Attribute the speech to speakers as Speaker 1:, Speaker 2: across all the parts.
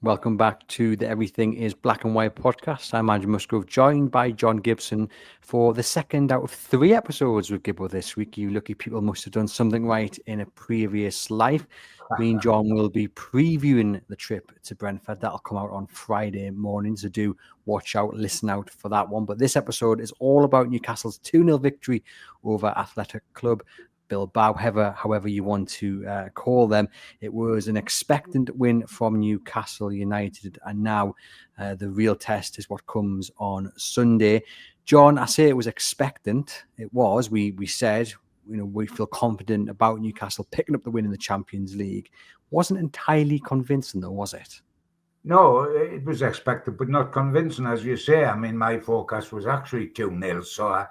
Speaker 1: Welcome back to the Everything is Black and White podcast. I'm Andrew Musgrove, joined by John Gibson for the second out of 3 episodes with Gibbo this week. You lucky people must have done something right in a previous life. Me and John will be previewing the trip to Brentford. That'll come out on Friday morning, so do watch out, listen out for that one. But this episode is all about Newcastle's 2-0 victory over Athletic Club Bilbao, however you want to call them. It was an expectant win from Newcastle United, and now the real test is what comes on Sunday. John, I say it was expectant. It was. We said, we feel confident about Newcastle picking up the win in the Champions League. Wasn't entirely convincing, though, was it?
Speaker 2: No, it was expected, but not convincing, as you say. I mean, my forecast was actually 2-0, so I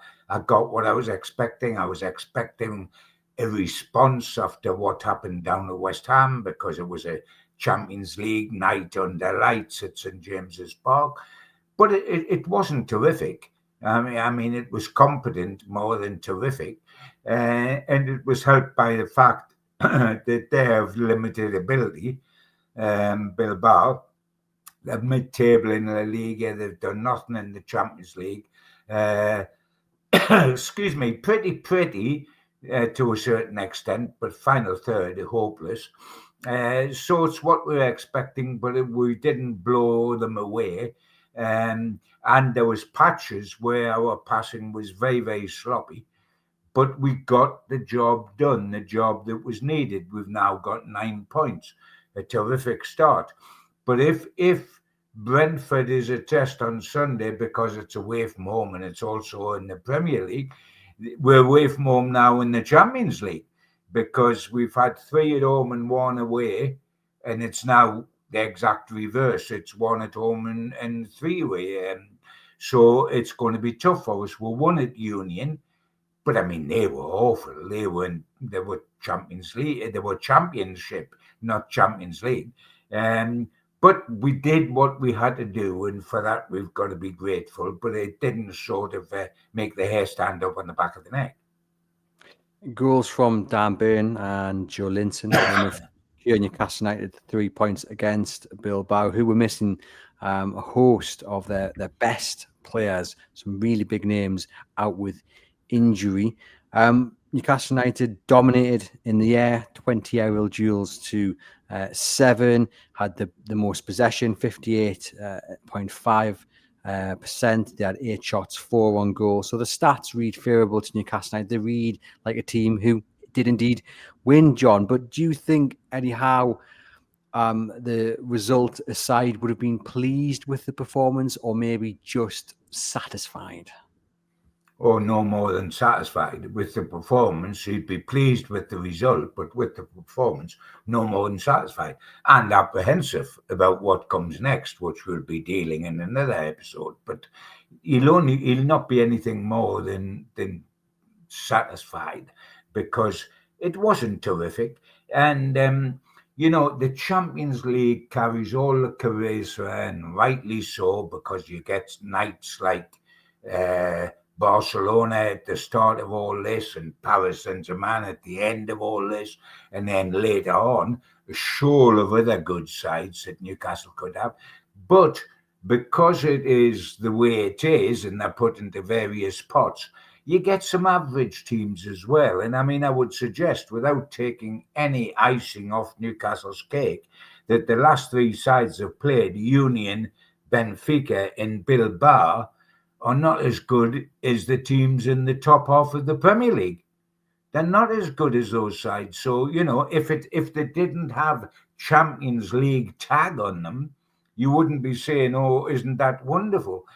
Speaker 2: got what I was expecting. I was expecting a response after what happened down at West Ham, because it was a Champions League night under lights at St James's Park. But it wasn't terrific. I mean, it was competent more than terrific. And it was helped by the fact that they have limited ability. Bilbao, they're mid-table in the league. They've done nothing in the Champions League. Excuse me, pretty to a certain extent, but final third, hopeless. So it's what we were expecting, but we didn't blow them away. And there was patches where our passing was very, very sloppy. But we got the job done, the job that was needed. We've now got 9 points, a terrific start. But if Brentford is a test on Sunday because it's away from home and it's also in the Premier League, we're away from home now in the Champions League, because we've had 3 at home and 1 away, and it's now the exact reverse. It's 1 at home and 3 away. So it's going to be tough for us. We're 1 at Union. But I mean, they were awful. They were Champions League. They were Championship, not Champions League. But we did what we had to do, and for that we've got to be grateful. But it didn't sort of make the hair stand up on the back of the neck.
Speaker 1: Goals from Dan Burn and Joelinton here in Newcastle United, 3 points against Bilbao, who were missing a host of their best players, some really big names out with injury. Newcastle United dominated in the air, 20 aerial duels to 7, had the most possession, 58.5%. They had 8 shots, 4 on goal. So the stats read favourable to Newcastle United. They read like a team who did indeed win, John. But do you think, Eddie Howe, the result aside, would have been pleased with the performance, or maybe just satisfied?
Speaker 2: Or no more than satisfied with the performance. He'd be pleased with the result, but with the performance, no more than satisfied, and apprehensive about what comes next, which we'll be dealing in another episode. But he'll not be anything more than satisfied, because it wasn't terrific. And the Champions League carries all the charisma, and rightly so, because you get nights like Barcelona at the start of all this, and Paris Saint-Germain at the end of all this, and then later on a shoal of other good sides that Newcastle could have. But because it is the way it is, and they're put into various pots, you get some average teams as well. And I mean, I would suggest, without taking any icing off Newcastle's cake, that the last 3 sides have played, Union, Benfica and Bilbao, are not as good as the teams in the top half of the Premier League. They're not as good as those sides. So, if they didn't have Champions League tag on them, you wouldn't be saying, oh, isn't that wonderful?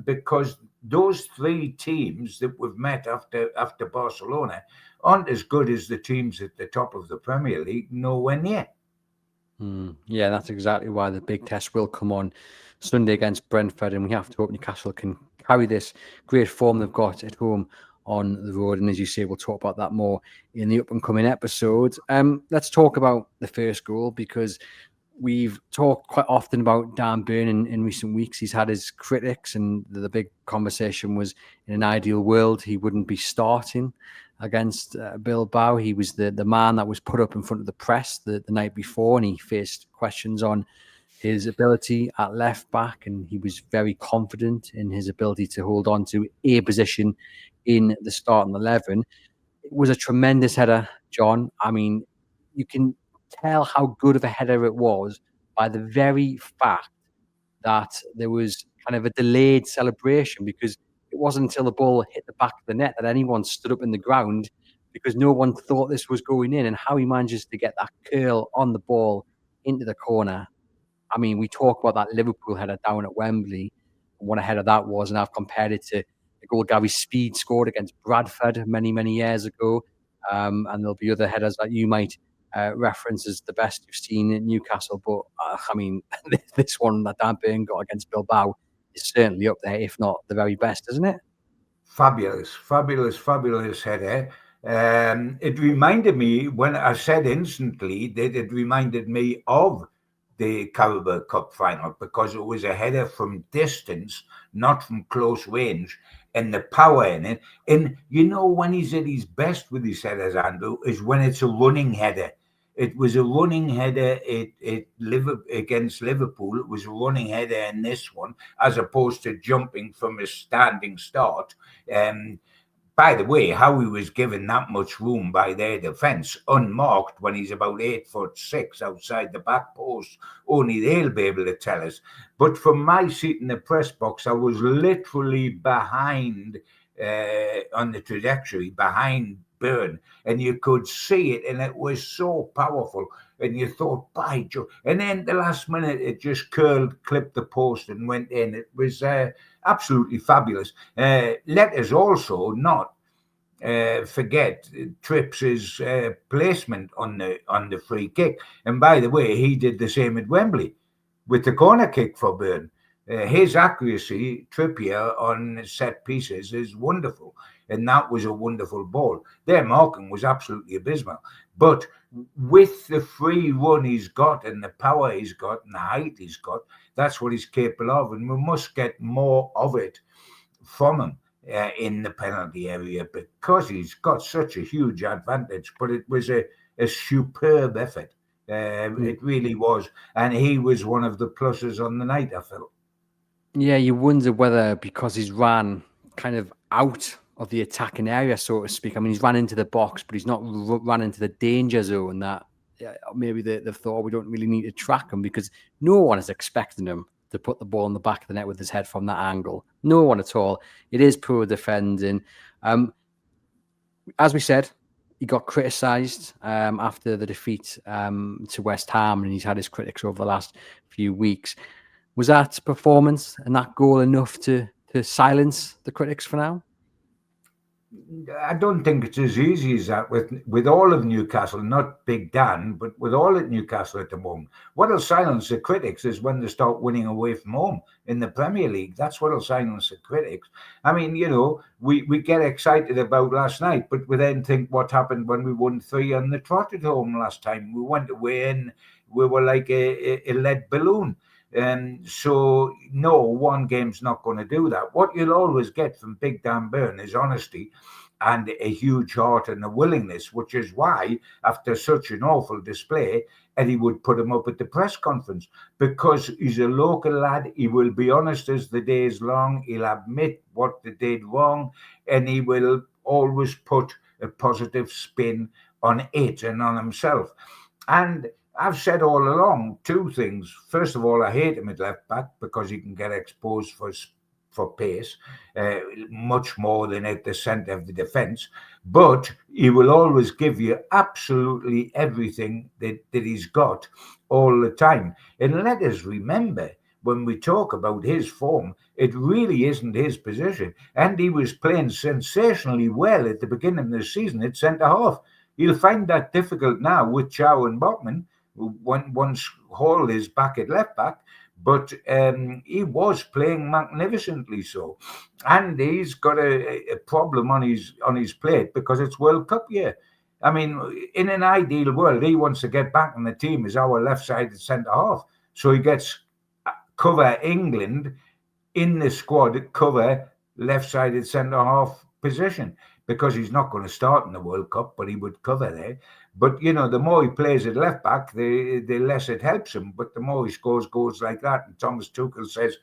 Speaker 2: Because those 3 teams that we've met after Barcelona aren't as good as the teams at the top of the Premier League, nowhere near.
Speaker 1: Yeah, that's exactly why the big test will come on Sunday against Brentford, and we have to hope Newcastle can carry this great form they've got at home on the road. And as you say, we'll talk about that more in the up and coming episodes. Let's talk about the first goal, because we've talked quite often about Dan Burn in recent weeks. He's had his critics, and the big conversation was, in an ideal world, he wouldn't be starting against Bilbao. He was the man that was put up in front of the press the night before, and he faced questions on his ability at left back, and he was very confident in his ability to hold on to a position in the starting 11. It was a tremendous header, John. I mean, you can tell how good of a header it was by the very fact that there was kind of a delayed celebration, because it wasn't until the ball hit the back of the net that anyone stood up in the ground, because no one thought this was going in, and how he manages to get that curl on the ball into the corner. I mean, we talk about that Liverpool header down at Wembley, and what a header that was, and I've compared it to the goal Gary Speed scored against Bradford many, many years ago. And there'll be other headers that you might reference as the best you've seen in Newcastle. But I mean, this one that Dan Burn got against Bilbao is certainly up there, if not the very best, isn't it?
Speaker 2: Fabulous, fabulous, fabulous header. It reminded me, when I said instantly, that it reminded me of the Carabao Cup final, because it was a header from distance, not from close range, and the power in it. And when he's at his best with his headers, Andrew, is when it's a running header. It was a running header against Liverpool. It was a running header in this one, as opposed to jumping from a standing start. By the way, how he was given that much room by their defence, unmarked, when he's about 8'6" outside the back post, only they'll be able to tell us. But from my seat in the press box, I was literally behind, on the trajectory, behind Burn, and you could see it, and it was so powerful. And you thought, by Joe. And then the last minute, it just curled, clipped the post, and went in. It was absolutely fabulous. Let us also not forget Tripps's placement on the free kick. And by the way, he did the same at Wembley with the corner kick for Burn. His accuracy, Trippier, on set pieces is wonderful. And that was a wonderful ball. Their marking was absolutely abysmal. But with the free run he's got, and the power he's got, and the height he's got, that's what he's capable of. And we must get more of it from him in the penalty area, because he's got such a huge advantage. But it was a superb effort. It really was. And he was one of the pluses on the night, I felt.
Speaker 1: Yeah, you wonder whether, because he's ran kind of out of the attacking area, so to speak. I mean, he's ran into the box, but he's not run into the danger zone, that maybe they've thought, we don't really need to track him, because no one is expecting him to put the ball in the back of the net with his head from that angle. No one at all. It is poor defending. As we said, he got criticised after the defeat to West Ham, and he's had his critics over the last few weeks. Was that performance and that goal enough to silence the critics for now?
Speaker 2: I don't think it's as easy as that with all of Newcastle, not Big Dan, but with all at Newcastle at the moment. What'll silence the critics is when they start winning away from home in the Premier League. That's what'll silence the critics. I mean, we get excited about last night, but we then think what happened when we won 3 on the trot at home last time. We went away and we were like a lead balloon. So no, one game's not going to do that. What you'll always get from Big Dan Burn is honesty and a huge heart and a willingness, which is why, after such an awful display, Eddie would put him up at the press conference, because he's a local lad. He will be honest as the day is long. He'll admit what they did wrong, and he will always put a positive spin on it and on himself. And I've said all along 2 things. First of all, I hate him at left back, because he can get exposed for pace much more than at the centre of the defence. But he will always give you absolutely everything that he's got all the time. And let us remember, when we talk about his form, it really isn't his position. And he was playing sensationally well at the beginning of the season at centre-half. You'll find that difficult now with Chow and Bachmann, once Hall is back at left back, but he was playing magnificently so. And he's got a problem on his plate, because it's World Cup year. I mean, in an ideal world, he wants to get back in the team as our left-sided centre-half. So he gets cover England in the squad, cover left-sided centre-half position. because he's not going to start in the World Cup, but he would cover there. But, the more he plays at left back, the less it helps him. But the more he scores goals like that, and Thomas Tuchel says,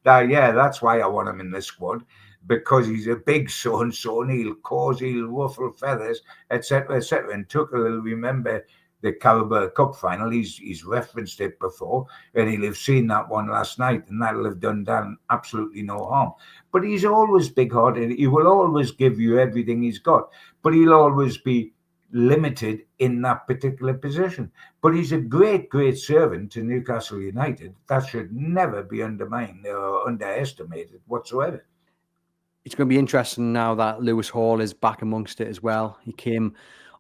Speaker 2: that's why I want him in the squad, because he's a big so-and-so, and he'll ruffle feathers, etc., etc. And Tuchel will remember the Carabao Cup final. He's referenced it before, and he'll have seen that one last night, and that'll have done Dan absolutely no harm. But he's always big-hearted. He will always give you everything he's got, but he'll always be limited in that particular position. But he's a great, great servant to Newcastle United. That should never be undermined or underestimated whatsoever.
Speaker 1: It's going to be interesting now that Lewis Hall is back amongst it as well. He came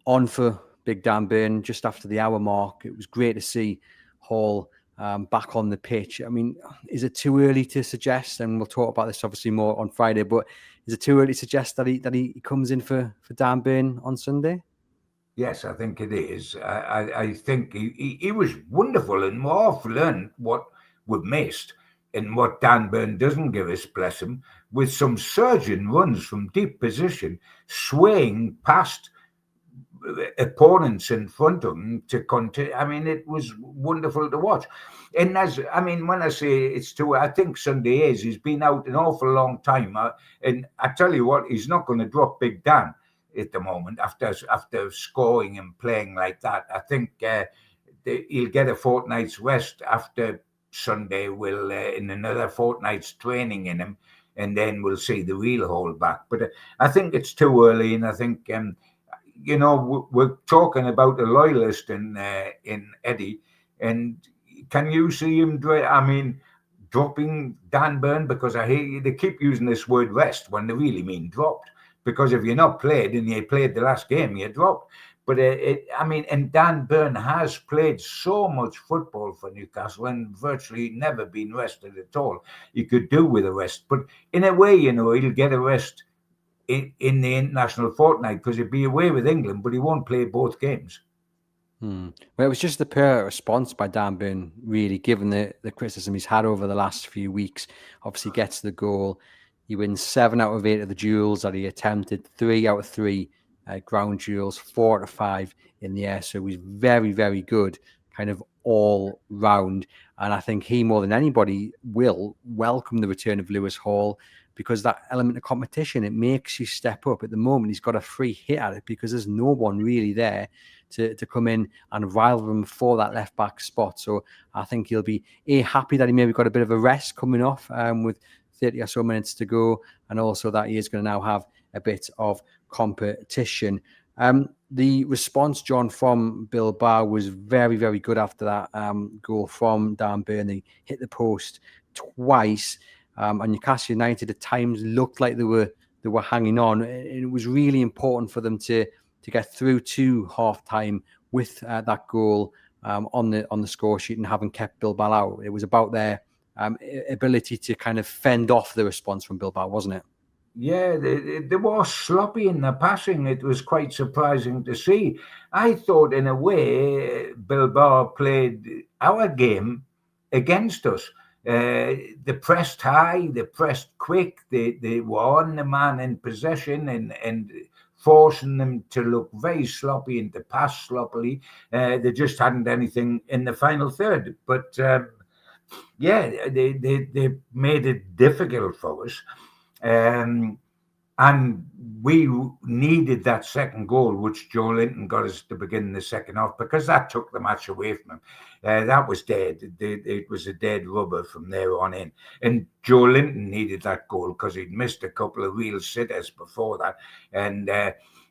Speaker 1: on for Big Dan Burn just after the hour mark. It was great to see Hall back on the pitch. I mean, is it too early to suggest, and we'll talk about this obviously more on Friday, but is it too early to suggest that he comes in for Dan Burn on Sunday?
Speaker 2: Yes, I think it is. I think he was wonderful, and more learned what we've missed and what Dan Burn doesn't give us, bless him, with some surging runs from deep position, swaying past opponents in front of him to continue. I mean, it was wonderful to watch. And when I say it's too, I think Sunday is. He's been out an awful long time. And I tell you what, he's not going to drop Big Dan at the moment after scoring and playing like that. I think he'll get a fortnight's rest after Sunday. Will in another fortnight's training in him, and then we'll see the real Hall back. But I think it's too early, and I think we're talking about a loyalist in Eddie, and can you see him dropping Dan Burn? Because I hear they keep using this word rest when they really mean dropped. Because if you're not played and you played the last game, you're dropped. But and Dan Burn has played so much football for Newcastle and virtually never been rested at all. You could do with a rest, but in a way, he'll get a rest in the international fortnight because he'll be away with England, but he won't play both games.
Speaker 1: Well, it was just the poor response by Dan Burn, really, given the criticism he's had over the last few weeks. Obviously, gets the goal. He wins 7 out of 8 of the duels that he attempted, 3 out of 3 ground duels, 4 out of 5 in the air. So he's very, very good, kind of all round. And I think he, more than anybody, will welcome the return of Lewis Hall, because that element of competition, it makes you step up. At the moment, he's got a free hit at it because there's no one really there to come in and rival him for that left back spot. So I think he'll be happy that he maybe got a bit of a rest coming off with 30 or so minutes to go, and also that he is going to now have a bit of competition. The response, John, from Bilbao was very, very good after that goal from Dan Burn. He hit the post twice, and Newcastle United at times looked like they were hanging on. It was really important for them to get through to half time with that goal on the score sheet and having kept Bilbao out. It was about their ability to kind of fend off the response from Bilbao, wasn't it?
Speaker 2: Yeah, they were sloppy in the passing. It was quite surprising to see. I thought, in a way, Bilbao played our game against us. They pressed high, they pressed quick, they were on the man in possession and forcing them to look very sloppy and to pass sloppily. They just hadn't anything in the final third. But they made it difficult for us. And we needed that second goal, which Joelinton got us to begin the second half, because that took the match away from him. That was dead. It was a dead rubber from there on in. And Joelinton needed that goal because he'd missed a couple of real sitters before that. And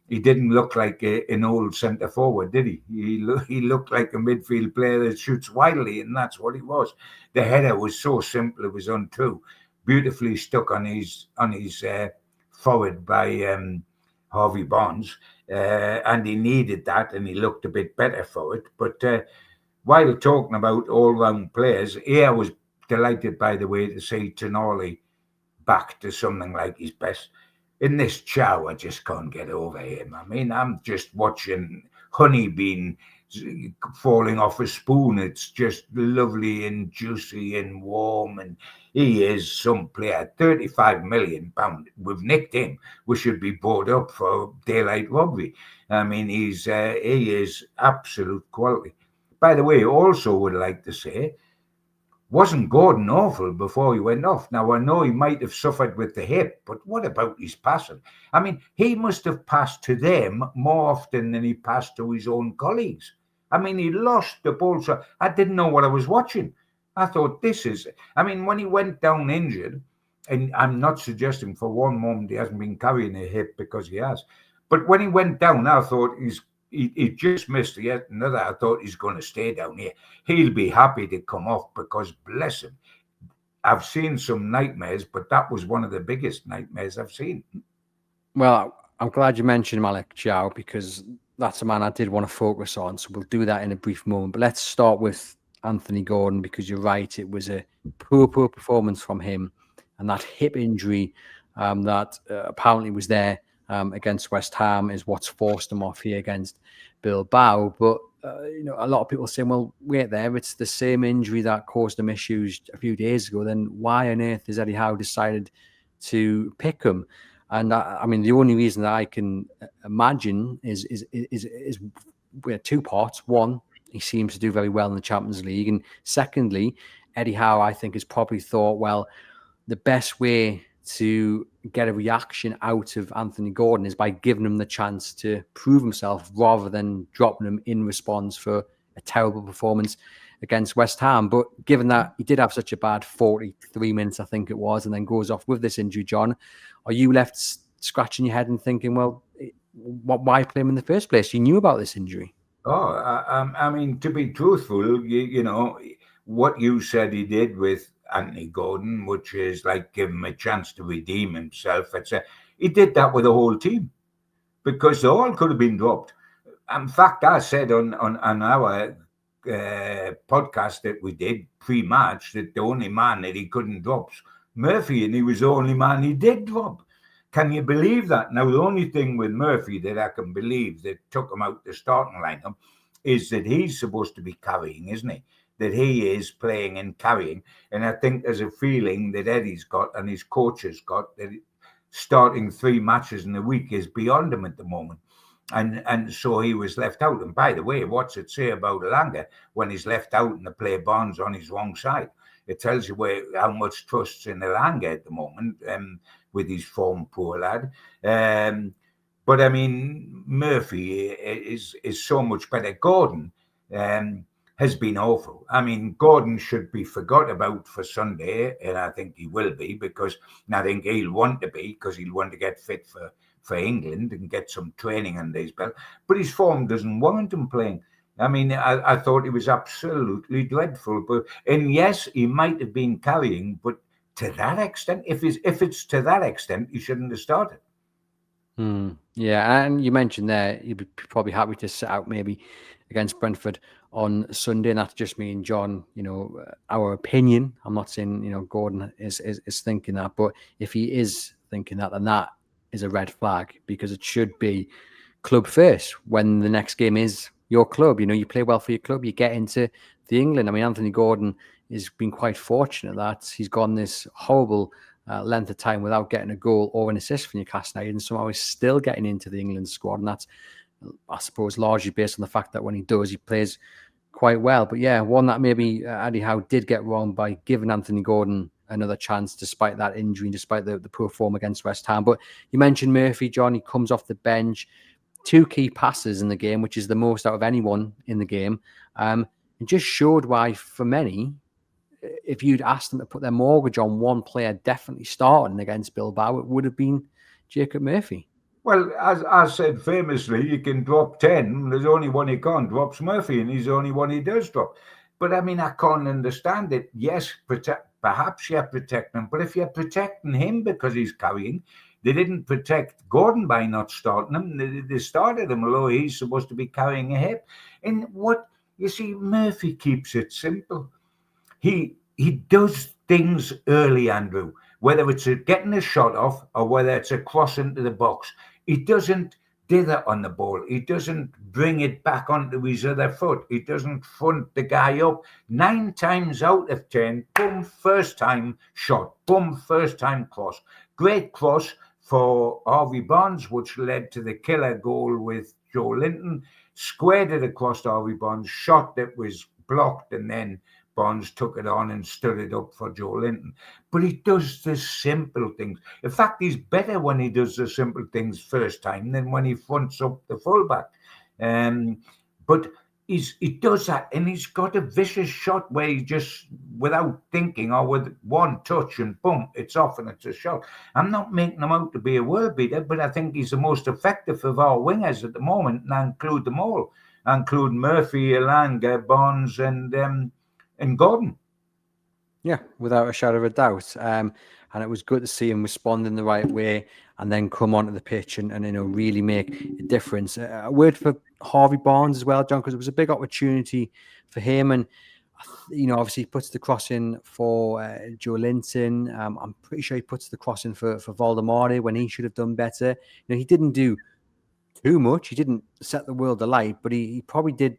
Speaker 2: he didn't look like an old centre forward, did he? He looked like a midfield player that shoots wildly, and that's what he was. The header was so simple, it was untrue. Beautifully stuck on his forward by Harvey Barnes, and he needed that, and he looked a bit better for it. But while talking about all-round players, I was delighted, by the way, to see Tonali back to something like his best. In this Thiaw, I just can't get over him. I mean, I'm just watching honey being falling off a spoon. It's just lovely and juicy and warm, and he is some player. £35 million. We've nicked him. We should be bought up for daylight robbery. I mean, he is absolute quality. By the way, also would like to say, wasn't Gordon awful before he went off? Now, I know he might have suffered with the hip, but what about his passing? I mean, he must have passed to them more often than he passed to his own colleagues. I mean, he lost the ball. So I didn't know what I was watching. I thought when he went down injured, and I'm not suggesting for one moment he hasn't been carrying a hip, because he has. But when he went down, I thought he just missed yet another. I thought he's going to stay down here. He'll be happy to come off, because bless him, I've seen some nightmares, but that was one of the biggest nightmares I've seen.
Speaker 1: Well, I'm glad you mentioned Malick Thiaw, because that's a man I did want to focus on. So we'll do that in a brief moment. But let's start with Anthony Gordon, because you're right. It was a poor performance from him. And that hip injury that apparently was there against West Ham is what's forced him off here against Bilbao. But a lot of people saying, well, wait there, it's the same injury that caused him issues a few days ago. Then why on earth has Eddie Howe decided to pick him? And I mean, the only reason that I can imagine is two parts. One, he seems to do very well in the Champions League, and secondly, Eddie Howe, I think, has probably thought, well, the best way to get a reaction out of Anthony Gordon is by giving him the chance to prove himself, rather than dropping him in response for a terrible performance against West Ham. But given that he did have such a bad 43 minutes, I think it was, and then goes off with this injury, John, are you left scratching your head and thinking, well, why play him in the first place? You knew about this injury.
Speaker 2: Oh, I mean, to be truthful, you know, what you said he did with Anthony Gordon, which is like give him a chance to redeem himself. He did that with the whole team, because they all could have been dropped. In fact, I said on our podcast that we did pre-match that the only man that he couldn't drop was Murphy, and he was the only man he did drop. Can you believe that? Now, the only thing with Murphy that I can believe that took him out the starting lineup is that he's supposed to be carrying, isn't he? That he is playing and carrying. And I think there's a feeling that Eddie's got and his coach has got that starting 3 matches in a week is beyond him at the moment. And so he was left out. And by the way, what's it say about Elanga when he's left out and the play Barnes on his wrong side? It tells you how much trust's in Elanga at the moment, with his form, poor lad. But I mean, Murphy is so much better. Gordon has been awful. I mean, Gordon should be forgot about for Sunday, and I think he will be, because I think he'll want to be, because he'll want to get fit for England and get some training under his belt. But his form doesn't warrant him playing. I mean, I thought he was absolutely dreadful. And yes, he might have been carrying, but to that extent, if it's to that extent, he shouldn't have started.
Speaker 1: Yeah, and you mentioned there you'd be probably happy to sit out maybe against Brentford on Sunday, and that's just me and John, our opinion. I'm not saying Gordon is thinking that, but if he is thinking that, then that is a red flag, because it should be club first when the next game is your club. You play well for your club, you get into the England. I mean, Anthony Gordon has been quite fortunate that he's gone this horrible length of time without getting a goal or an assist for Newcastle United, and somehow he's still getting into the England squad. And that's, I suppose, largely based on the fact that when he does, he plays quite well. But yeah, one that maybe Eddie Howe did get wrong by giving Anthony Gordon another chance despite that injury, despite the poor form against West Ham. But you mentioned Murphy, John. He comes off the bench, 2 key passes in the game, which is the most out of anyone in the game. It just showed why, for many, if you'd asked them to put their mortgage on one player definitely starting against Bilbao, it would have been Jacob Murphy.
Speaker 2: Well, as I said famously, you can drop 10. There's only one he can't drop's Murphy, and he's the only one he does drop. But I mean, I can't understand it. Yes, perhaps you're protecting him, but if you're protecting him because he's carrying, they didn't protect Gordon by not starting him. They started him, although he's supposed to be carrying a hip. And you see, Murphy keeps it simple. He does things early, Andrew, whether it's getting a shot off or whether it's a cross into the box. He doesn't dither on the ball. He doesn't bring it back onto his other foot. He doesn't front the guy up. 9 times out of 10, boom, first time shot, boom, first time cross. Great cross for Harvey Barnes, which led to the killer goal with Joelinton. Squared it across to Harvey Barnes, shot that was blocked, and then Barnes took it on and stood it up for Joelinton. But he does the simple things. In fact, he's better when he does the simple things first time than when he fronts up the fullback. But he does that, and he's got a vicious shot where he just, without thinking or with one touch and boom, it's off and it's a shot. I'm not making him out to be a world beater, but I think he's the most effective of our wingers at the moment, and I include them all. I include Murphy, Elanga, Barnes, and Gordon.
Speaker 1: Yeah, without a shadow of a doubt. And it was good to see him respond in the right way and then come onto the pitch and really make a difference. A word for Harvey Barnes as well, John, because it was a big opportunity for him. And, obviously he puts the cross in for Joelinton. I'm pretty sure he puts the cross in for Valdemar when he should have done better. He didn't do too much. He didn't set the world alight, but he probably did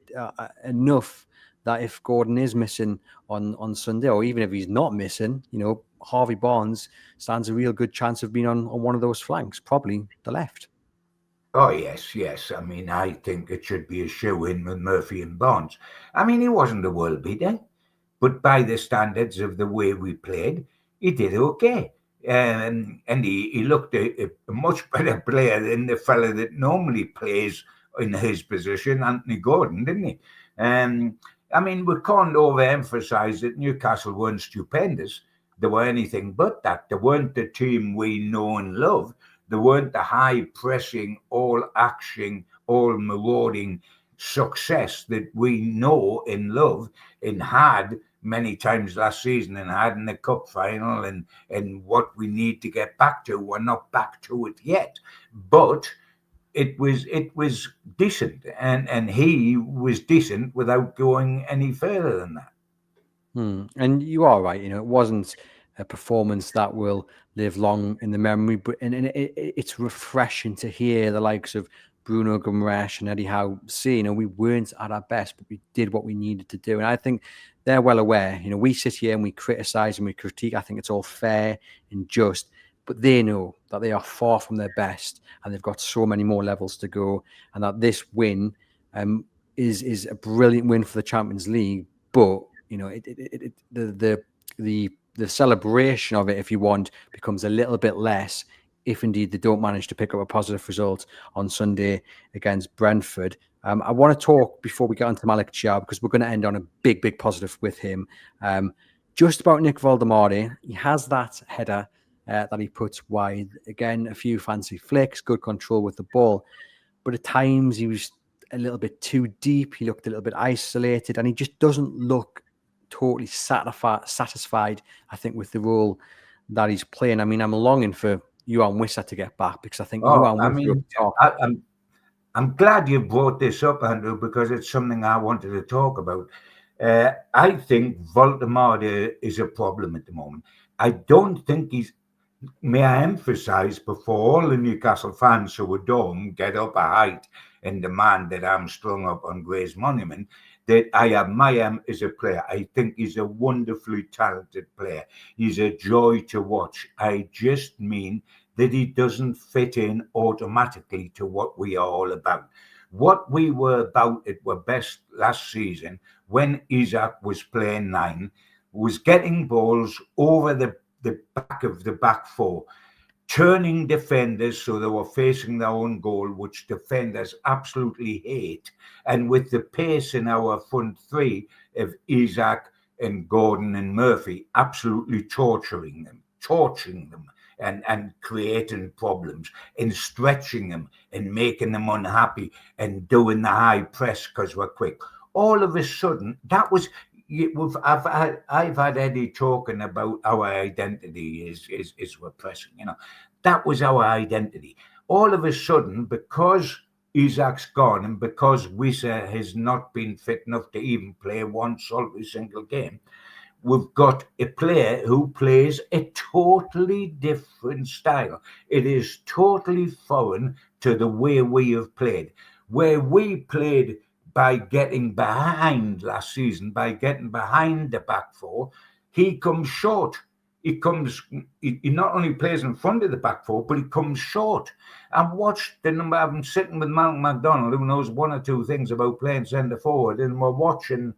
Speaker 1: enough that if Gordon is missing on Sunday, or even if he's not missing, Harvey Barnes stands a real good chance of being on one of those flanks, probably the left.
Speaker 2: Oh, yes. I mean, I think it should be a shoe-in with Murphy and Barnes. I mean, he wasn't a world beater, but by the standards of the way we played, he did okay. And he looked a much better player than the fella that normally plays in his position, Anthony Gordon, didn't he? I mean, we can't overemphasize that Newcastle weren't stupendous. They were anything but that. They weren't the team we know and love. They weren't the high-pressing, all-action, all-marauding success that we know and love and had many times last season and had in the cup final and what we need to get back to. We're not back to it yet. But it was decent, and he was decent without going any further than that.
Speaker 1: And you are right. It wasn't a performance that will live long in the memory, but it's refreshing to hear the likes of Bruno Guimaraes and Eddie Howe say, we weren't at our best, but we did what we needed to do. And I think they're well aware. We sit here and we criticize and we critique. I think it's all fair and just. But they know that they are far from their best, and they've got so many more levels to go. And that this win is a brilliant win for the Champions League. But the celebration of it, if you want, becomes a little bit less if indeed they don't manage to pick up a positive result on Sunday against Brentford. I want to talk before we get on to Malick Thiaw, because we're going to end on a big positive with him. Just about Nick Valdemar. He has that header that he puts wide. Again, a few fancy flicks, good control with the ball. But at times he was a little bit too deep. He looked a little bit isolated, and he just doesn't look totally satisfied, I think, with the role that he's playing. I mean, I'm longing for Yohan Wissa to get back, because I think
Speaker 2: I'm glad you brought this up, Andrew, because it's something I wanted to talk about. I think Valdemar is a problem at the moment. I don't think he's... May I emphasize, before all the Newcastle fans who adore him get up a height and demand that I'm strung up on Gray's Monument, that I admire him as a player. I think he's a wonderfully talented player. He's a joy to watch. I just mean that he doesn't fit in automatically to what we are all about. What we were about at our best last season, when Isaac was playing 9, was getting balls over the back of the back four, turning defenders so they were facing their own goal, which defenders absolutely hate, and with the pace in our front three of Isaac and Gordon and Murphy, absolutely torturing them and creating problems and stretching them and making them unhappy and doing the high press because we're quick. All of a sudden, that was... I've had Eddie talking about our identity is we're pressing. That was our identity. All of a sudden, because Isaac's gone and because Wissa has not been fit enough to even play one solitary single game, we've got a player who plays a totally different style. It is totally foreign to the way we have played. Where we played by getting behind last season, by getting behind the back four, he comes short. He not only plays in front of the back four, but he comes short. I've watched the number. I'm sitting with Malcolm MacDonald, who knows one or two things about playing centre forward, and we're watching.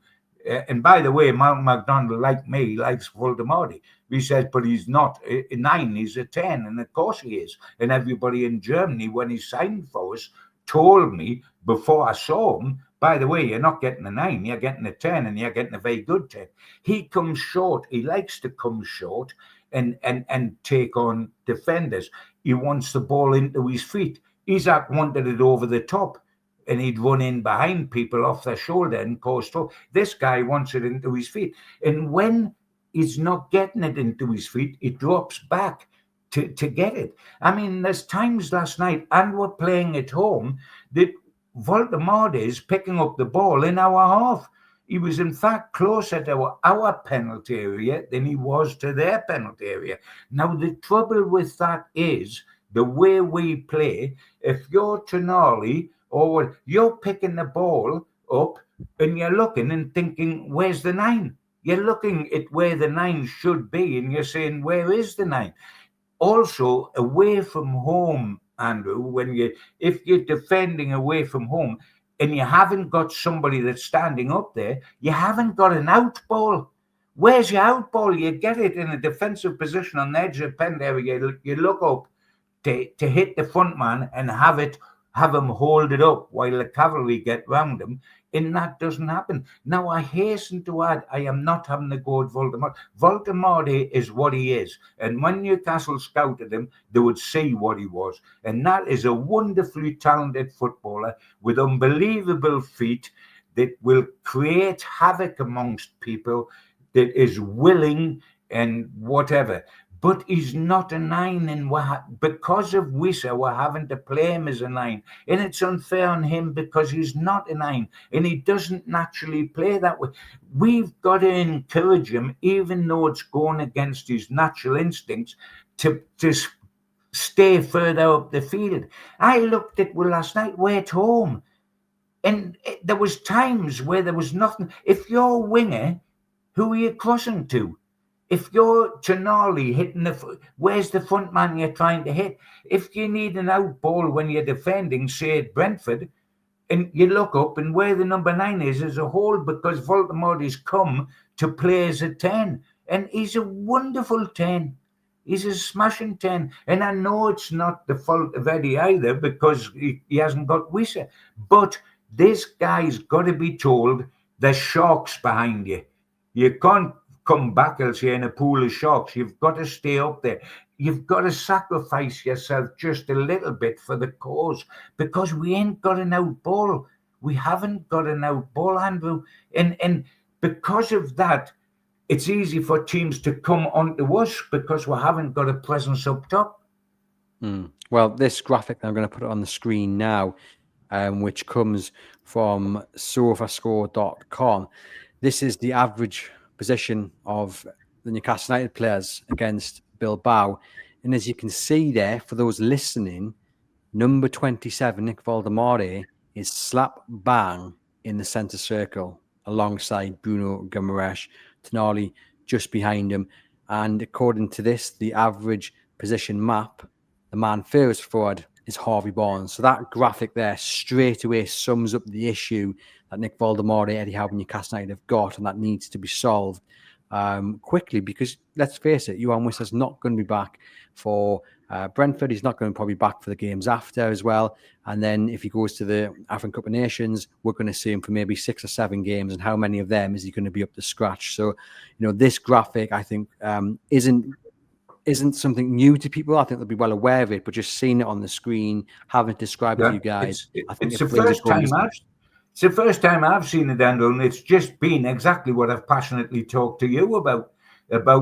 Speaker 2: And by the way, Malcolm MacDonald, like me, likes Voldemort. He says, but he's not a 9, he's a 10. And of course he is. And everybody in Germany, when he signed for us, told me before I saw him, by the way, you're not getting a 9, you're getting a 10, and you're getting a very good 10. He comes short. He likes to come short and take on defenders. He wants the ball into his feet. Isaac wanted it over the top, and he'd run in behind people off their shoulder and cause trouble. This guy wants it into his feet. And when he's not getting it into his feet, he drops back to get it. I mean, there's times last night, and we're playing at home, that Voldemort is picking up the ball in our half. He was, in fact, closer to our penalty area than he was to their penalty area. Now, the trouble with that is the way we play. If you're Tonali, or you're picking the ball up and you're looking and thinking, where's the 9? You're looking at where the 9 should be and you're saying, where is the 9? Also, away from home, Andrew, if you're defending away from home and you haven't got somebody that's standing up there, you haven't got an out ball. Where's your out ball? You get it in a defensive position on the edge of the pen area. You look up to hit the front man and have him hold it up while the cavalry get round him, and that doesn't happen. Now, I hasten to add, I am not having a go at Voldemort. Voldemort is what he is, and when Newcastle scouted him, they would see what he was, and that is a wonderfully talented footballer with unbelievable feet that will create havoc amongst people, that is willing and whatever. But he's not a 9, and because of Wissa, we're having to play him as a 9. And it's unfair on him because he's not a 9, and he doesn't naturally play that way. We've got to encourage him, even though it's going against his natural instincts, to stay further up the field. I looked at last night, we're at home, and there was times where there was nothing. If you're a winger, who are you crossing to? If you're Tonali hitting where's the front man you're trying to hit? If you need an out ball when you're defending, say at Brentford, and you look up and where the number 9 is a hole, because Voldemort has come to play as a 10. And he's a wonderful 10. He's a smashing 10. And I know it's not the fault of Eddie either, because he hasn't got Wissa. But this guy's got to be told there's sharks behind you. You can't come back, else you're in a pool of sharks. You've got to stay up there. You've got to sacrifice yourself just a little bit for the cause, because we ain't got an out ball. We haven't got an out ball, Andrew. And because of that, it's easy for teams to come onto us because we haven't got a presence up top.
Speaker 1: Well, this graphic, I'm going to put it on the screen now, which comes from sofascore.com. This is the average position of the Newcastle United players against Bilbao. And as you can see there, for those listening, number 27, Nick Voldemort, is slap bang in the centre circle alongside Bruno Guimaraes, Tonali just behind him. And according to this, the average position map, the man furthest forward is Harvey Barnes. So that graphic there straight away sums up the issue that Nick Voldemort, Eddie Howe, and Newcastle United have got, and that needs to be solved quickly, because let's face it, Johan Wissa's not going to be back for Brentford. He's not going to probably be back for the games after as well. And then if he goes to the African Cup of Nations, we're going to see him for maybe 6 or 7 games. And how many of them is he going to be up to scratch? So, this graphic, I think, isn't something new to people. I think they'll be well aware of it, but just seeing it on the screen, having it described to you guys, I think
Speaker 2: it's the first time I've seen it, Andrew, and it's just been exactly what I've passionately talked to you about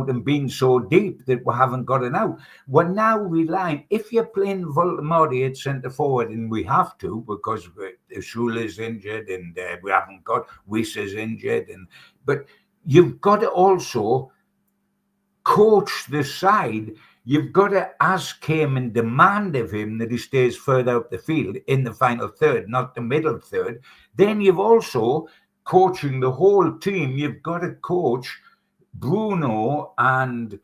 Speaker 2: them being so deep that we haven't got it out. We're now relying, if you're playing Voldemort at centre forward, and we have to because Schuller's injured and we haven't got Wissa's injured, but you've got to also coach the side You've got to ask him and demand of him that he stays further up the field in the final third, not the middle third. Then you've also coaching the whole team. You've got to coach Bruno and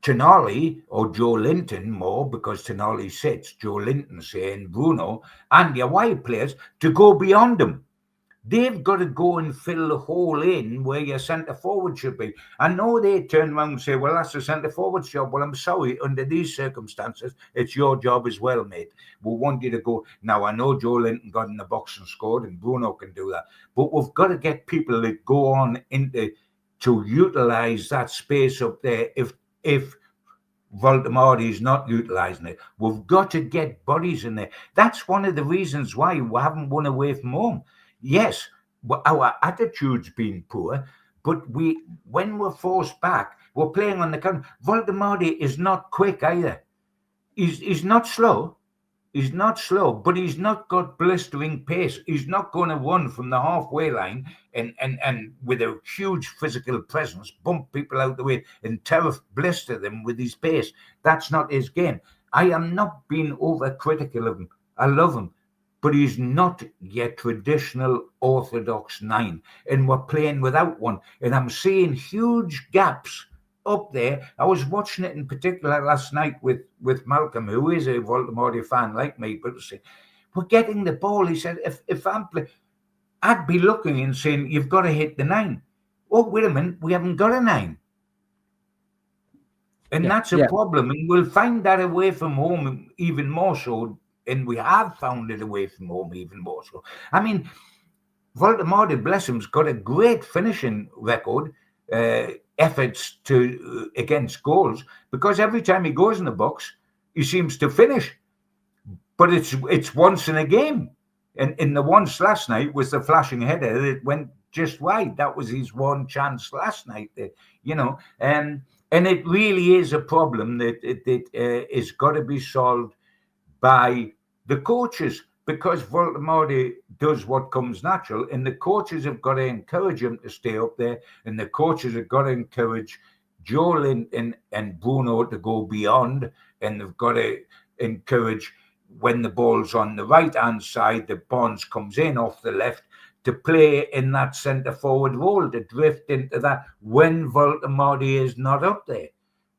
Speaker 2: Tonali or Joelinton more, because Tonali sits, Joelinton saying Bruno, and your wide players to go beyond them. They've got to go and fill the hole in where your centre forward should be. I know they turn around and say, well, that's the centre forward's job. Well, I'm sorry, under these circumstances, it's your job as well, mate. We want you to go. Now, I know Joelinton got in the box and scored, and Bruno can do that. But we've got to get people that go on into to utilise that space up there if Voldemort is not utilising it. We've got to get bodies in there. That's one of the reasons why we haven't won away from home. Yes, our attitude's been poor, but when we're forced back, we're playing on the counter. Voldemort is not quick either. He's not slow. He's not slow, but he's not got blistering pace. He's not going to run from the halfway line and with a huge physical presence, bump people out the way and blister them with his pace. That's not his game. I am not being overcritical of him. I love him, but he's not your traditional orthodox 9, and we're playing without one. And I'm seeing huge gaps up there. I was watching it in particular last night with Malcolm, who is a Voldemort fan like me, but say, we're getting the ball. He said, if I'm playing, I'd be looking and saying, you've got to hit the 9. Oh, wait a minute, we haven't got a 9. And that's a problem. And we'll find that away from home even more so. And we have found it away from home even more so. I mean, Voldemort, bless him's got a great finishing record, efforts against goals, because every time he goes in the box, he seems to finish. But it's once in a game. And in the once last night was the flashing header that went just wide. That was his one chance last night, and it really is a problem that is got to be solved by the coaches, because Voldemort does what comes natural, and the coaches have got to encourage him to stay up there, and the coaches have got to encourage Joelinton and Bruno to go beyond, and they've got to encourage, when the ball's on the right-hand side, the Bonds comes in off the left, to play in that centre-forward role, to drift into that when Voldemort is not up there.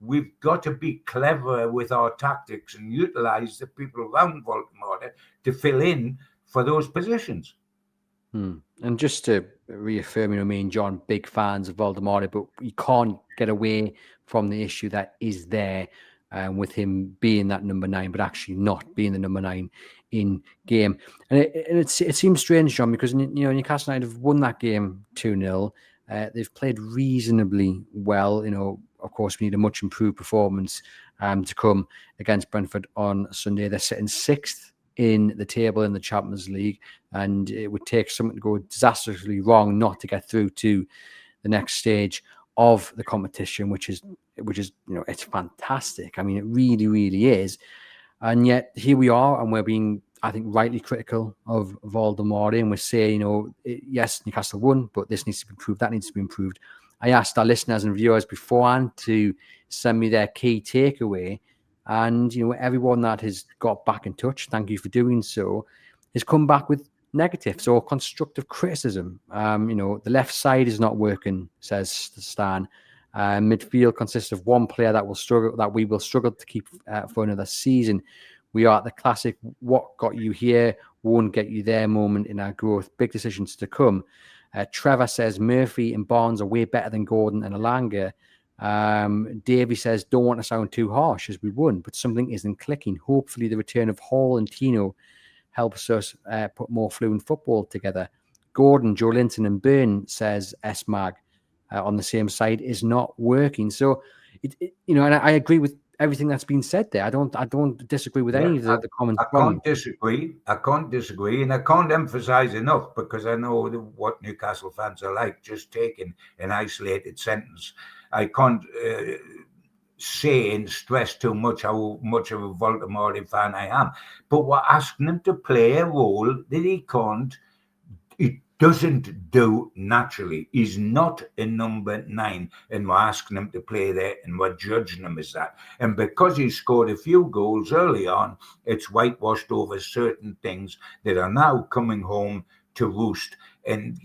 Speaker 2: We've got to be clever with our tactics and utilise the people around Voldemort to fill in for those positions.
Speaker 1: And just to reaffirm, me and John, big fans of Voldemort, but you can't get away from the issue that is there with him being that number 9, but actually not being the number 9 in game. And it seems strange, John, because Newcastle United have won that game 2-0. They've played reasonably well. Of course, we need a much improved performance to come against Brentford on Sunday. They're sitting 6th in the table in the Champions League, and it would take something to go disastrously wrong not to get through to the next stage of the competition, which is it's fantastic. I mean, it really, really is. And yet here we are, and we're being, I think, rightly critical of Voldemort, and we're saying, yes, Newcastle won, but this needs to be improved, that needs to be improved. I asked our listeners and viewers beforehand to send me their key takeaway, and everyone that has got back in touch, thank you for doing so, has come back with negatives or constructive criticism. The left side is not working, says Stan. Midfield consists of one player that we will struggle to keep for another season. We are at the classic "what got you here won't get you there" moment in our growth. Big decisions to come. Trevor says Murphy and Barnes are way better than Gordon and Alanga. Davey says, don't want to sound too harsh as we won, but something isn't clicking. Hopefully the return of Hall and Tino helps us put more fluent football together. Gordon, Joelinton and Burn, says S-Mag, on the same side, is not working. So, and I agree with everything that's been said there. I don't disagree with any of the comments.
Speaker 2: I can't disagree, and I can't emphasize enough, because I know what Newcastle fans are like, just taking an isolated sentence. I can't say and stress too much how much of a Voldemort fan I am, but we're asking him to play a role that he doesn't do naturally. He's not a number 9, and we're asking him to play there, and we're judging him as that. And because he scored a few goals early on, it's whitewashed over certain things that are now coming home to roost. And,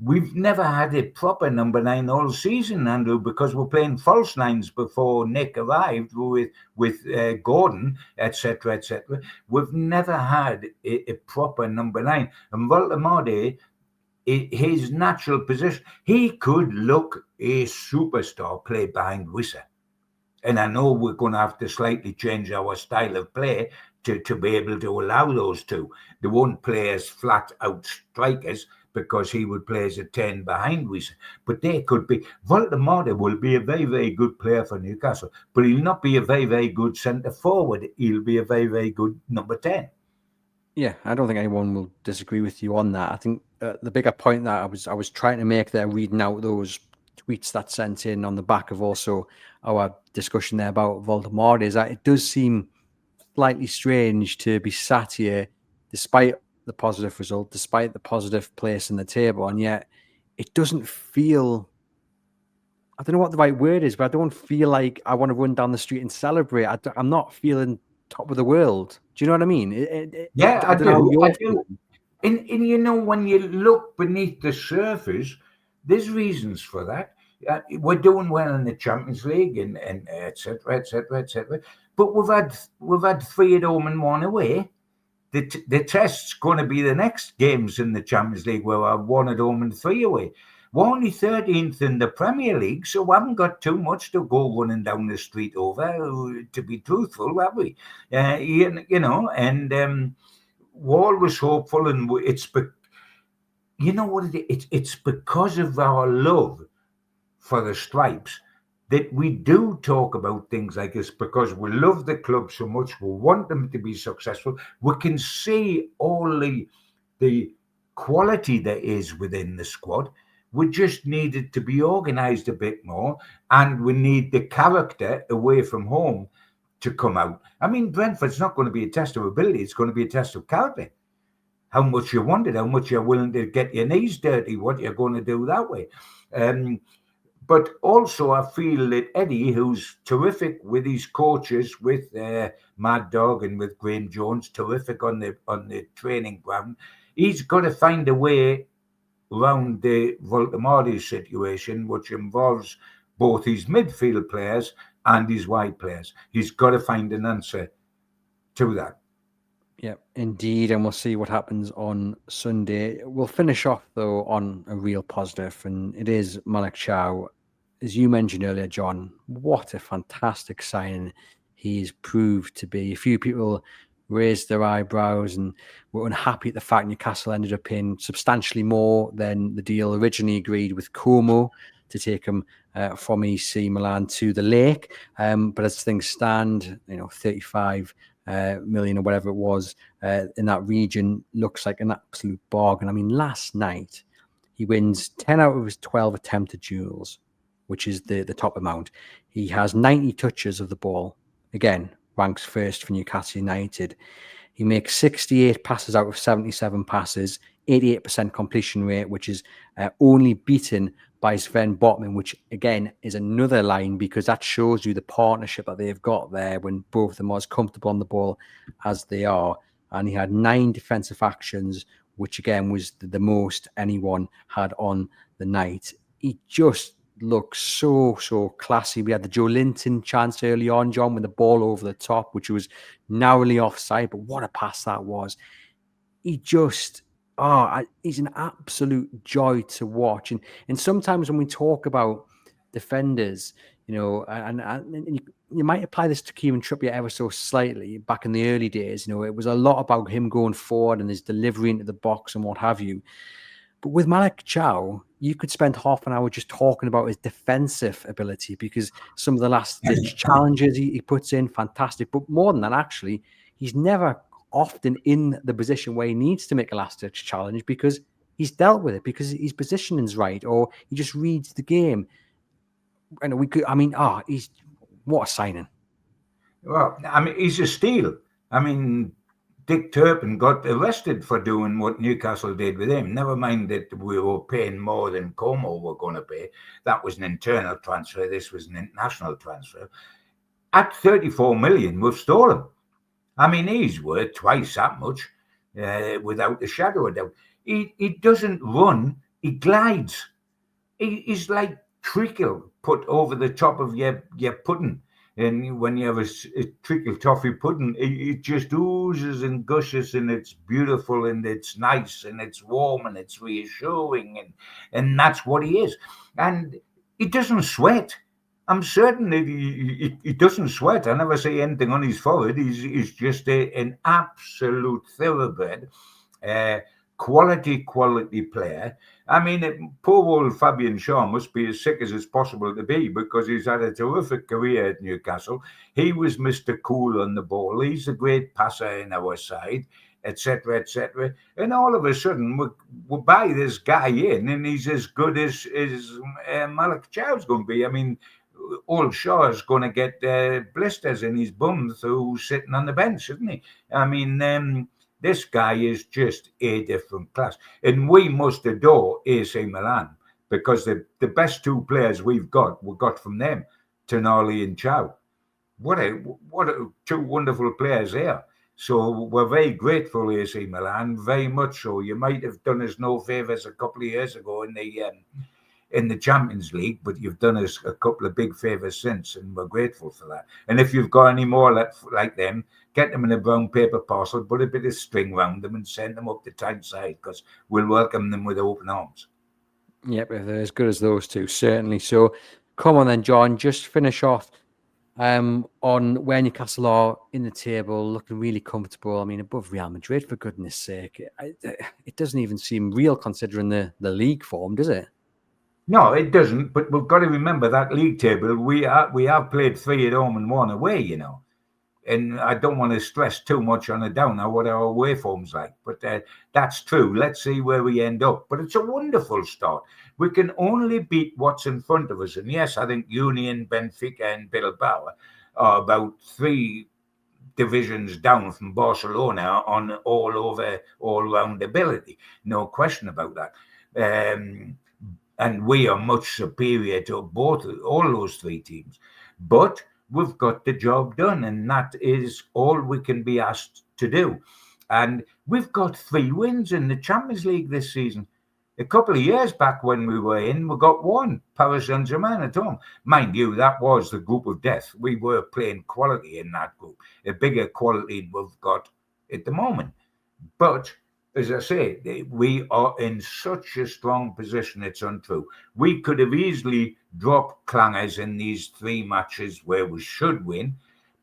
Speaker 2: we've never had a proper number 9 all season, Andrew, because we're playing false nines before Nick arrived with Gordon, etc., etc. We've never had a proper number 9. And Voltemade, his natural position, he could look a superstar play behind Wissa. And I know we're going to have to slightly change our style of play to be able to allow those two. They won't play as flat out strikers, because he would play as a 10 behind Wiese. But they could be. Voltemade will be a very, very good player for Newcastle, but he'll not be a very, very good centre forward. He'll be a very, very good number 10.
Speaker 1: Yeah, I don't think anyone will disagree with you on that. I think the bigger point that I was trying to make there, reading out those tweets that sent in on the back of also our discussion there about Voltemade, is that it does seem slightly strange to be sat here despite the positive result, despite the positive place in the table, and yet it doesn't feel, I don't know what the right word is, but I don't feel like I want to run down the street and celebrate. I'm not feeling top of the world. Do you know what I mean?
Speaker 2: I do. And when you look beneath the surface, there's reasons for that. We're doing well in the Champions League and etc., etc., etc. But we've had 3 at home and 1 away. The test's going to be the next games in the Champions League, where we're 1 at home and 3 away. We're only 13th in the Premier League, so we haven't got too much to go running down the street over, to be truthful, have we? And we're always hopeful, and it's it's because of our love for the Stripes that we do talk about things like this, because we love the club so much. We want them to be successful. We can see all the quality there is within the squad. We just need it to be organised a bit more, and we need the character away from home to come out. I mean, Brentford's not going to be a test of ability. It's going to be a test of character. How much you want it, how much you're willing to get your knees dirty, what you're going to do that way. But also, I feel that Eddie, who's terrific with his coaches, with Mad Dog and with Graham Jones, terrific on the training ground, he's got to find a way around the Voltemade situation, which involves both his midfield players and his wide players. He's got to find an answer to that.
Speaker 1: Yeah, indeed. And we'll see what happens on Sunday. We'll finish off, though, on a real positive, and it is Malick Thiaw. As you mentioned earlier, John, what a fantastic signing he's proved to be. A few people raised their eyebrows and were unhappy at the fact Newcastle ended up paying substantially more than the deal originally agreed with Como to take him from AC Milan to the Lake. But as things stand, 35 million or whatever it was in that region looks like an absolute bargain. I mean, last night he wins 10 out of his 12 attempted duels, which is the top amount. He has 90 touches of the ball. Again, ranks first for Newcastle United. He makes 68 passes out of 77 passes, 88% completion rate, which is only beaten by Sven Botman, which again is another line, because that shows you the partnership that they've got there when both of them are as comfortable on the ball as they are. And he had 9 defensive actions, which again was the most anyone had on the night. He just looks so classy. We had the Joelinton chance early on, John, with the ball over the top, which was narrowly offside, but what a pass that was. He just, he's an absolute joy to watch. And sometimes when we talk about defenders, and you might apply this to Kieran Trippier ever so slightly back in the early days, it was a lot about him going forward and his delivery into the box and what have you. But with Malick Thiaw, you could spend half an hour just talking about his defensive ability, because some of the last-ditch challenges he puts in, fantastic. But more than that, actually, he's never often in the position where he needs to make a last-ditch challenge, because he's dealt with it, because his positioning's right, or he just reads the game. And what a signing.
Speaker 2: Well, I mean, he's a steal. I mean, Dick Turpin got arrested for doing what Newcastle did with him. Never mind that we were paying more than Como were going to pay. That was an internal transfer. This was an international transfer. At 34 million, we've stolen. I mean, he's worth twice that much, without a shadow of doubt. He doesn't run, he glides. He's like treacle put over the top of your pudding. And when you have a treacle toffee pudding, it just oozes and gushes, and it's beautiful, and it's nice, and it's warm, and it's reassuring, and that's what he is. And he doesn't sweat. I'm certain that he doesn't sweat. I never see anything on his forehead. He's just an absolute thoroughbred, quality player. I mean, poor old Fabian Shaw must be as sick as it's possible to be, because he's had a terrific career at Newcastle. He was Mr. Cool on the ball. He's a great passer in our side, etc., etc. And all of a sudden, we buy this guy in, and he's as good as Malick Thiaw's going to be. I mean, old Shaw's going to get blisters in his bum through sitting on the bench, isn't he? I mean, this guy is just a different class. And we must adore AC Milan, because the best two players we got from them, Tonali and Thiaw. What a two wonderful players there. So we're very grateful, AC Milan, very much so. You might have done us no favours a couple of years ago in the Champions League, but you've done us a couple of big favours since, and we're grateful for that. And if you've got any more like them, get them in a brown paper parcel, put a bit of string around them, and send them up the Tyneside, because we'll welcome them with open arms.
Speaker 1: Yep, if they're as good as those two, certainly. So come on then, John, just finish off on where Newcastle are in the table, looking really comfortable. I mean, above Real Madrid, for goodness sake. It doesn't even seem real considering the league form, does it?
Speaker 2: No, it doesn't. But we've got to remember that league table. We have played 3 at home and 1 away, you know. And I don't want to stress too much on the downer what our away form's like. But that's true. Let's see where we end up. But it's a wonderful start. We can only beat what's in front of us. And yes, I think Union, Benfica, and Bilbao are about 3 divisions down from Barcelona on all-round ability. No question about that. And we are much superior to all those 3 teams. But we've got the job done, and that is all we can be asked to do. And we've got 3 wins in the Champions League this season. A couple of years back when we were in, we got 1, Paris Saint-Germain at home. Mind you, that was the group of death. We were playing quality in that group, a bigger quality we've got at the moment. But as I say, we are in such a strong position, it's untrue. We could have easily dropped clangers in these 3 matches where we should win,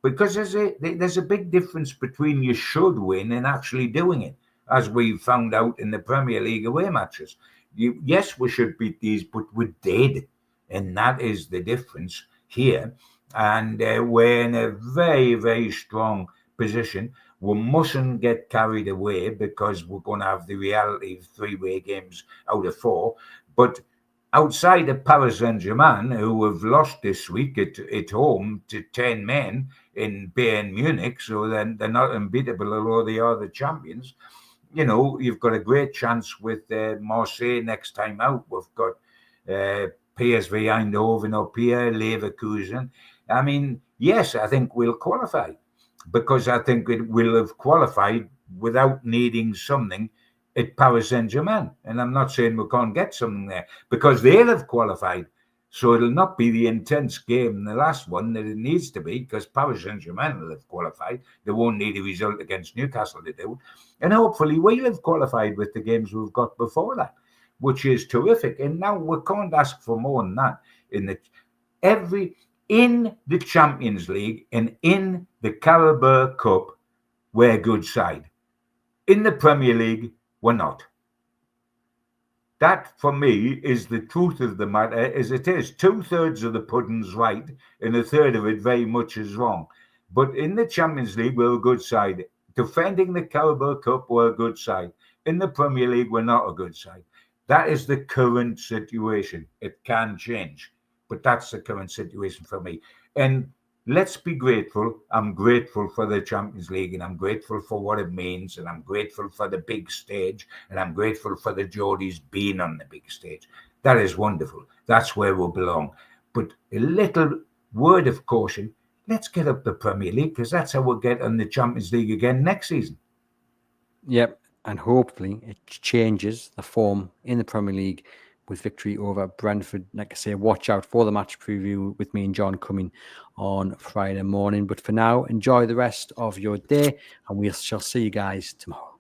Speaker 2: because there's a big difference between you should win and actually doing it, as we found out in the Premier League away matches. Yes, we should beat these, but we did. And that is the difference here. And we're in a very, very strong position. We mustn't get carried away, because we're going to have the reality of 3-way games out of 4. But outside of Paris Saint-Germain, who have lost this week at home to 10 men in Bayern Munich, so then they're not unbeatable, although they are the champions. You know, you've got a great chance with Marseille next time out. We've got PSV Eindhoven up here, Leverkusen. I mean, yes, I think we'll qualify, because I think it will have qualified without needing something at Paris Saint-Germain. And I'm not saying we can't get something there, because they'll have qualified. So it'll not be the intense game in the last one that it needs to be, because Paris Saint-Germain will have qualified. They won't need a result against Newcastle to do. And hopefully we'll have qualified with the games we've got before that, which is terrific. And now we can't ask for more than that. In the Champions League and in the Carabao Cup, we're a good side. In the Premier League, we're not. That, for me, is the truth of the matter, as it is. 2/3 of the pudding's right, and 1/3 of it very much is wrong. But in the Champions League, we're a good side. Defending the Carabao Cup, we're a good side. In the Premier League, we're not a good side. That is the current situation. It can change, but that's the current situation for me. And let's be grateful. I'm grateful for the Champions League, and I'm grateful for what it means, and I'm grateful for the big stage, and I'm grateful for the Geordies being on the big stage. That is wonderful. That's where we belong. But a little word of caution, let's get up the Premier League, because that's how we'll get on the Champions League again next season.
Speaker 1: Yep, and hopefully it changes the form in the Premier League with victory over Brentford. Like I say, watch out for the match preview with me and John coming on Friday morning. But for now, enjoy the rest of your day, and we shall see you guys tomorrow.